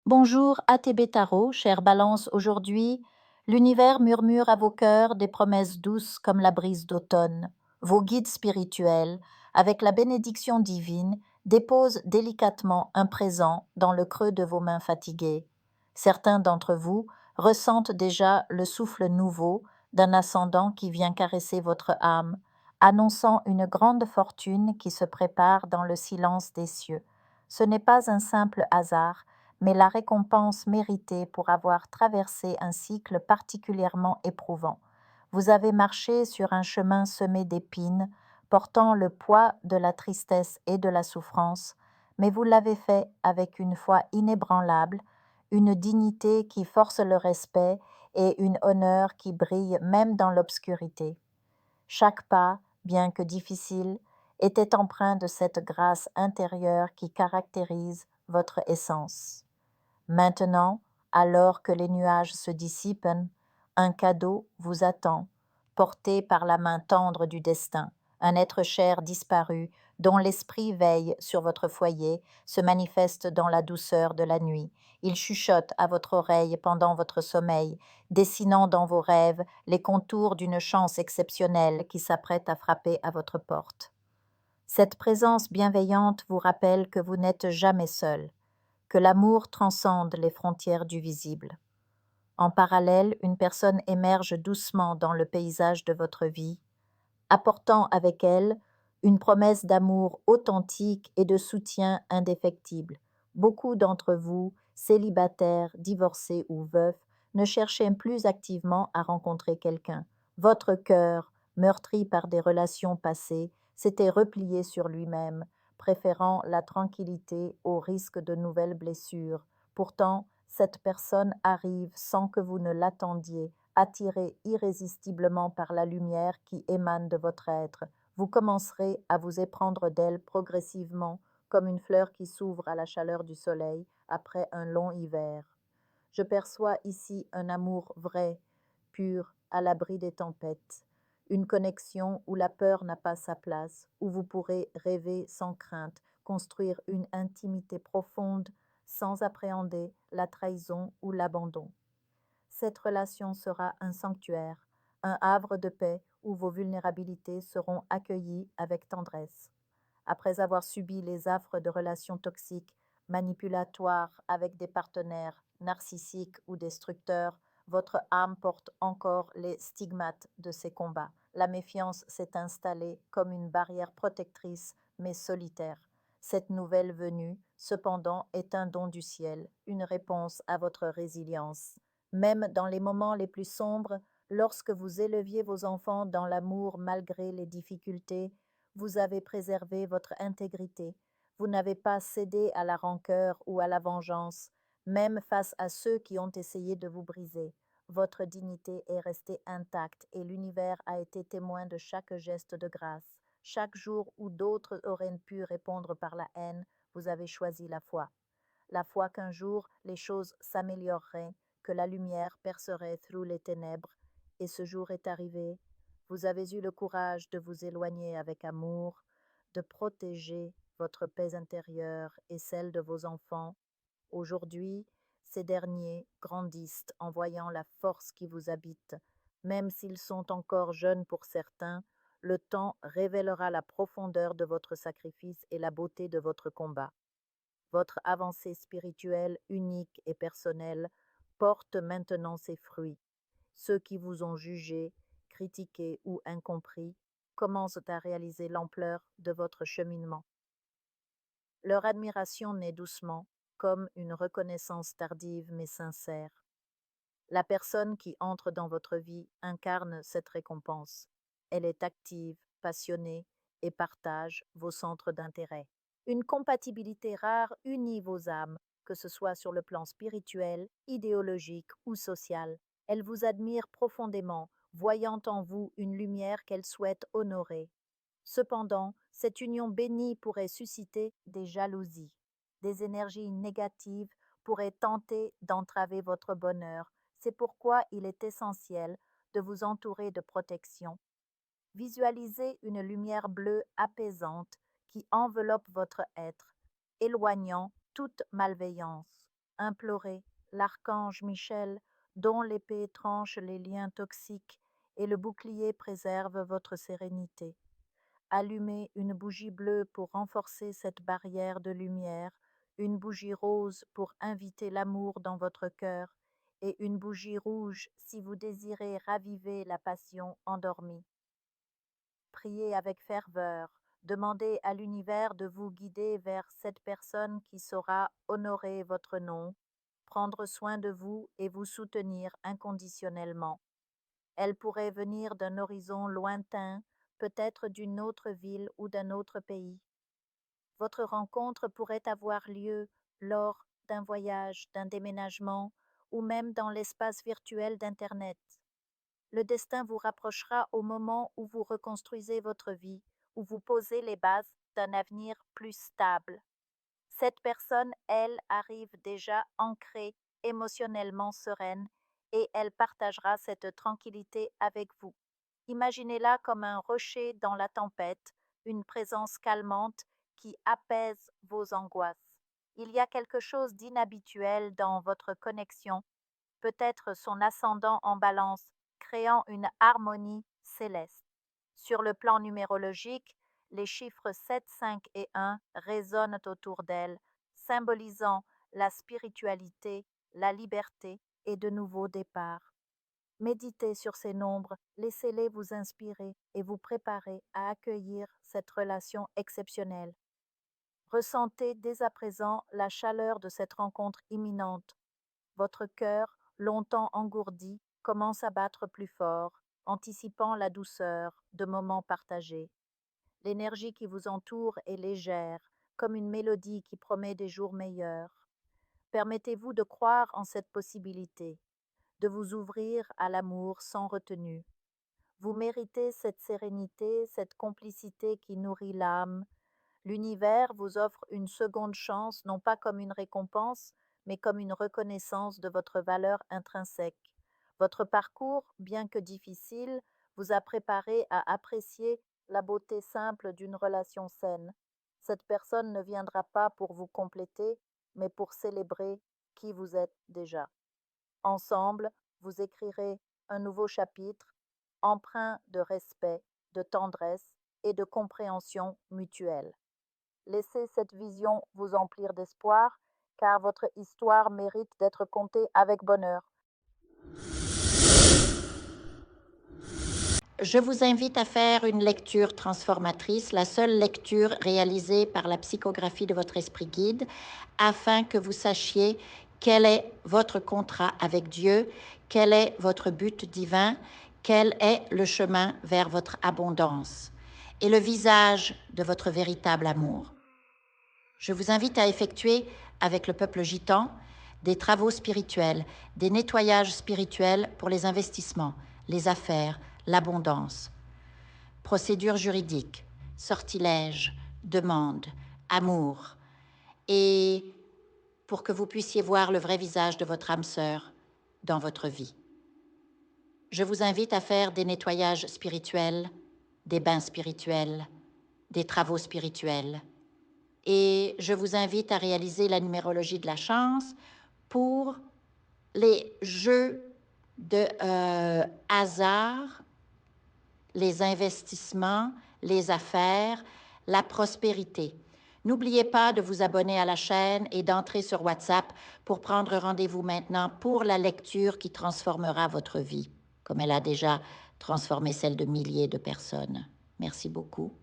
Bonjour ATB Tarot, chère Balance, aujourd'hui, l'univers murmure à vos cœurs des promesses douces comme la brise d'automne. Vos guides spirituels, avec la bénédiction divine, déposent délicatement un présent dans le creux de vos mains fatiguées. Certains d'entre vous ressentent déjà le souffle nouveau d'un ascendant qui vient caresser votre âme, annonçant une grande fortune qui se prépare dans le silence des cieux. Ce n'est pas un simple hasard, mais la récompense méritée pour avoir traversé un cycle particulièrement éprouvant. Vous avez marché sur un chemin semé d'épines, portant le poids de la tristesse et de la souffrance, mais vous l'avez fait avec une foi inébranlable, une dignité qui force le respect et une honneur qui brille même dans l'obscurité. Chaque pas, bien que difficile, était empreint de cette grâce intérieure qui caractérise votre essence. Maintenant, alors que les nuages se dissipent, un cadeau vous attend, porté par la main tendre du destin, un être cher disparu, dont l'esprit veille sur votre foyer, se manifeste dans la douceur de la nuit. Il chuchote à votre oreille pendant votre sommeil, dessinant dans vos rêves les contours d'une chance exceptionnelle qui s'apprête à frapper à votre porte. Cette présence bienveillante vous rappelle que vous n'êtes jamais seul, que l'amour transcende les frontières du visible. En parallèle, une personne émerge doucement dans le paysage de votre vie, apportant avec elle une promesse d'amour authentique et de soutien indéfectible. Beaucoup d'entre vous, célibataires, divorcés ou veufs, ne cherchez plus activement à rencontrer quelqu'un. Votre cœur, meurtri par des relations passées, s'était replié sur lui-même, préférant la tranquillité au risque de nouvelles blessures. Pourtant, cette personne arrive sans que vous ne l'attendiez, attiré irrésistiblement par la lumière qui émane de votre être. Vous commencerez à vous éprendre d'elle progressivement, comme une fleur qui s'ouvre à la chaleur du soleil après un long hiver. Je perçois ici un amour vrai, pur, à l'abri des tempêtes, une connexion où la peur n'a pas sa place, où vous pourrez rêver sans crainte, construire une intimité profonde sans appréhender la trahison ou l'abandon. Cette relation sera un sanctuaire, un havre de paix où vos vulnérabilités seront accueillies avec tendresse. Après avoir subi les affres de relations toxiques, manipulatoires avec des partenaires narcissiques ou destructeurs, votre âme porte encore les stigmates de ces combats. La méfiance s'est installée comme une barrière protectrice, mais solitaire. Cette nouvelle venue, cependant, est un don du ciel, une réponse à votre résilience. Même dans les moments les plus sombres, lorsque vous éleviez vos enfants dans l'amour malgré les difficultés, vous avez préservé votre intégrité. Vous n'avez pas cédé à la rancœur ou à la vengeance, même face à ceux qui ont essayé de vous briser. Votre dignité est restée intacte et l'univers a été témoin de chaque geste de grâce. Chaque jour où d'autres auraient pu répondre par la haine, vous avez choisi la foi. La foi qu'un jour les choses s'amélioreraient, que la lumière percerait through les ténèbres, et ce jour est arrivé. Vous avez eu le courage de vous éloigner avec amour, de protéger votre paix intérieure et celle de vos enfants. Aujourd'hui, ces derniers grandissent en voyant la force qui vous habite. Même s'ils sont encore jeunes pour certains, le temps révélera la profondeur de votre sacrifice et la beauté de votre combat. Votre avancée spirituelle unique et personnelle porte maintenant ses fruits. Ceux qui vous ont jugé, critiqué ou incompris commencent à réaliser l'ampleur de votre cheminement. Leur admiration naît doucement, comme une reconnaissance tardive mais sincère. La personne qui entre dans votre vie incarne cette récompense. Elle est active, passionnée et partage vos centres d'intérêt. Une compatibilité rare unit vos âmes, que ce soit sur le plan spirituel, idéologique ou social. Elle vous admire profondément, voyant en vous une lumière qu'elle souhaite honorer. Cependant, cette union bénie pourrait susciter des jalousies. Des énergies négatives pourraient tenter d'entraver votre bonheur. C'est pourquoi il est essentiel de vous entourer de protection. Visualisez une lumière bleue apaisante qui enveloppe votre être, éloignant toute malveillance. implorez l'archange Michel, dont l'épée tranche les liens toxiques et le bouclier préserve votre sérénité. Allumez une bougie bleue pour renforcer cette barrière de lumière, une bougie rose pour inviter l'amour dans votre cœur, et une bougie rouge si vous désirez raviver la passion endormie. Priez avec ferveur, demandez à l'univers de vous guider vers cette personne qui saura honorer votre nom, prendre soin de vous et vous soutenir inconditionnellement. Elle pourrait venir d'un horizon lointain, peut-être d'une autre ville ou d'un autre pays. Votre rencontre pourrait avoir lieu lors d'un voyage, d'un déménagement ou même dans l'espace virtuel d'Internet. Le destin vous rapprochera au moment où vous reconstruisez votre vie, où vous posez les bases d'un avenir plus stable. Cette personne, elle, arrive déjà ancrée, émotionnellement sereine, et elle partagera cette tranquillité avec vous. Imaginez-la comme un rocher dans la tempête, une présence calmante qui apaise vos angoisses. Il y a quelque chose d'inhabituel dans votre connexion, peut-être son ascendant en balance, créant une harmonie céleste. Sur le plan numérologique, les chiffres 7, 5 et 1 résonnent autour d'elle, symbolisant la spiritualité, la liberté et de nouveaux départs. Méditez sur ces nombres, laissez-les vous inspirer et vous préparer à accueillir cette relation exceptionnelle. Ressentez dès à présent la chaleur de cette rencontre imminente. Votre cœur, longtemps engourdi, commence à battre plus fort, anticipant la douceur de moments partagés. L'énergie qui vous entoure est légère, comme une mélodie qui promet des jours meilleurs. Permettez-vous de croire en cette possibilité, de vous ouvrir à l'amour sans retenue. Vous méritez cette sérénité, cette complicité qui nourrit l'âme. L'univers vous offre une seconde chance, non pas comme une récompense, mais comme une reconnaissance de votre valeur intrinsèque. Votre parcours, bien que difficile, vous a préparé à apprécier la beauté simple d'une relation saine. Cette personne ne viendra pas pour vous compléter, mais pour célébrer qui vous êtes déjà. Ensemble, vous écrirez un nouveau chapitre, empreint de respect, de tendresse et de compréhension mutuelle. Laissez cette vision vous emplir d'espoir, car votre histoire mérite d'être contée avec bonheur. Je vous invite à faire une lecture transformatrice, la seule lecture réalisée par la psychographie de votre esprit guide, afin que vous sachiez quel est votre contrat avec Dieu, quel est votre but divin, quel est le chemin vers votre abondance et le visage de votre véritable amour. Je vous invite à effectuer avec le peuple gitan des travaux spirituels, des nettoyages spirituels pour les investissements, les affaires, l'abondance. Procédures juridiques, sortilèges, demandes, amour. Et pour que vous puissiez voir le vrai visage de votre âme sœur dans votre vie. Je vous invite à faire des nettoyages spirituels, des bains spirituels, des travaux spirituels. Et je vous invite à réaliser la numérologie de la chance pour les jeux de hasard, les investissements, les affaires, la prospérité. N'oubliez pas de vous abonner à la chaîne et d'entrer sur WhatsApp pour prendre rendez-vous maintenant pour la lecture qui transformera votre vie, comme elle a déjà transformé celle de milliers de personnes. Merci beaucoup.